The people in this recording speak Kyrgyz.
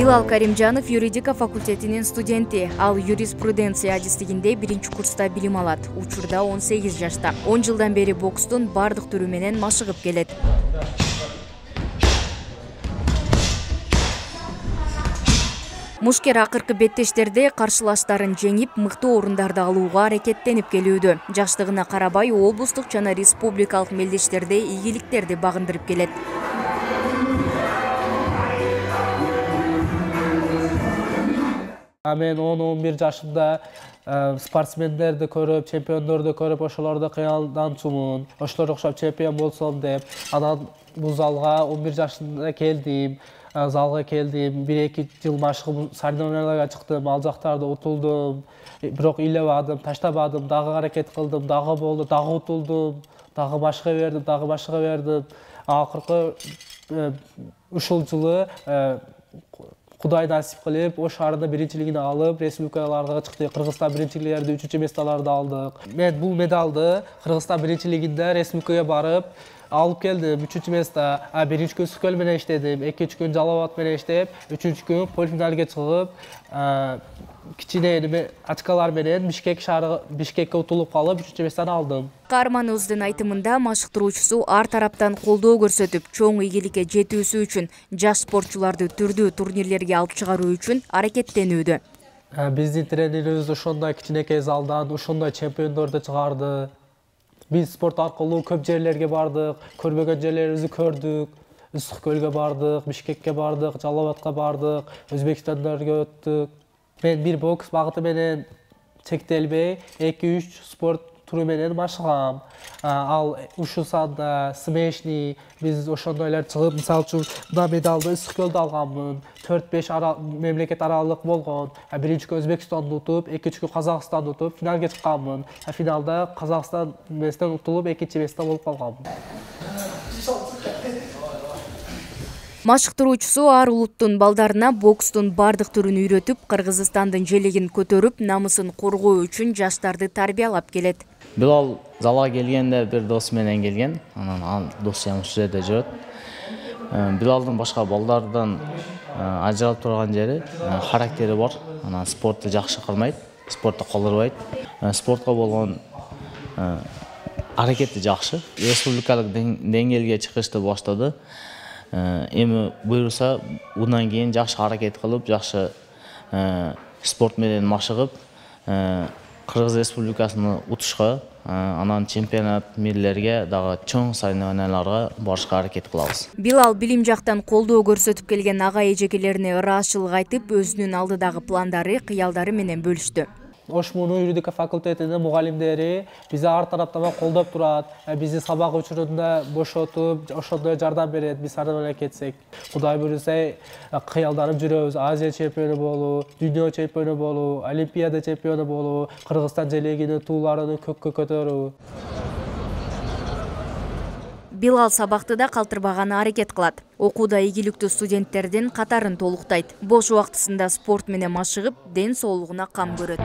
Билал Каримжанов юридика факультетинин студенти. Ал юриспруденция адистигинде 1-курста билим алат. Учурда 18 жашта. 10 жылдан бери бокстун бардык түрү менен машыгып келет. Мушкер акыркы беттештерде каршылаштарын жеңип, мыкты орундарды алууга аракеттенип келүүдө. Жаштыгына карабай, облустук жана республикалык мелдештерде ийгиликтерди багындырып келет. Мен 10-11 жашымда спортсмендерди көрүп, чемпиондорду көрүп, ошолорду кыялданчумун. Ошолорго окшоп чемпион болсом деп, анан бул залга 11 жашында келдим. Залга келдим, 1-2 жыл машыгып соревнованияларга чыктым, ал жактарда утулдум. Бирок ыйлабадым, таштабадым, дагы аракет кылдым, дагы болду, дагы утулдум, дагы машыга бердим, Акыркы ушул жылы Кудай насип кылып, Ош шаарында биринчилигин алып, республикаларга чыктык. Кыргызстан биринчиликлеринде 3-чү месталарды алдык. Мен бул медалды Кыргызстан биринчилигинде республикага барып алып келдим. 3-чү место. 1-чү күн Сүкөл менен иштедим, 2-чү күн Жалал Абад менен иштеп, 3-чү күн полуфиналга чыгып, кичине очкалар менен Бишкекке утулуп калып, 3-чү местаны алдым. Каарманыбыздын айтымында машыктыруучусу ар тараптан колдоо көрсөтүп, чоң ийгиликке жетүүсү үчүн, жаш спортчуларды түрдүү турнирлерге алып чыгаруу үчүн аракеттенүүдө. Биздин тренерибиз ошондой кичинекей залдан ошондой чемпиондорду чыгарды. Биз спорт аркылуу көп жерлерге бардык, көрбөгөн жерлерибизди көрдүк. Ысык көлгө бардык, Бишкекке бардык, Жалал Абадка бардык, Өзбекстандарға өттүк. Мен бир бокс багыты менен чектелбей, 2-3 спорт туру менен машыгам. Ал ушул санда смешни, биз ошондойлор чыгып, мисалы үчүн мына медалды Ысык көлдө алганмын. 4-5 мемлекет аралык болгон. 1-чү күн Өзбекстанды утуп, 2-чү күн Казакстанды утуп, финалга чыкканмын. Финалда Казакстан местен утулуп, 2-чи месте болуп калганмын. Машыктыруучусу ар улуттун балдарына бокстун бардык түрүн үйрөтүп, Кыргызстандын желегин көтөрүп, намысын коргоо үчүн жаштарды тарбиялап келет. Билал залга келгенде бир досу менен келген, анан ал досу ушул жерде жүрөт. Билалдын башка балдардан ажыралып турган жери характери бар. Анан спортты жакшы кырмайт, спортто калдырбайт. Спортко болгон аракети жакшы. Республикалык деңгээлге чыгышты баштады. Эми буюрса, ундан кийин жакшы аракет кылып, жакшы спорт менен машыгып, Кыргыз Республикасыны утушка, анан чемпионат мирлерге дагы чоң соревнованияларга барышка аракет кылабыз. Билал билим жактан колдоо көрсөтүп келген ага эжекелерине ыраазычылык айтып, өзүнүн алдыдагы пландары, кыялдары менен бөлүштү. Ошмунун юридика факультетинин мугалимдери бизди ар тараптан колдоп турат. Бизди сабак учурунда бошотуп, ошондой жардам берет. Биз соревнования кетсек, Кудай буюрса, кыялданып жүрөбүз. Азия чемпиону болуу, дүйнө чемпиону болуу, Олимпиада чемпиону болуу, Кыргызстан желегинин тууларын көккө көтөрүү. Билал сабакты да калтырбаганы аракет кылат. Окууда ийгиликтүү студенттердин катарын толуктайт. Бош убактысында спорт менен машыгып, ден соолугуна кам көрөт.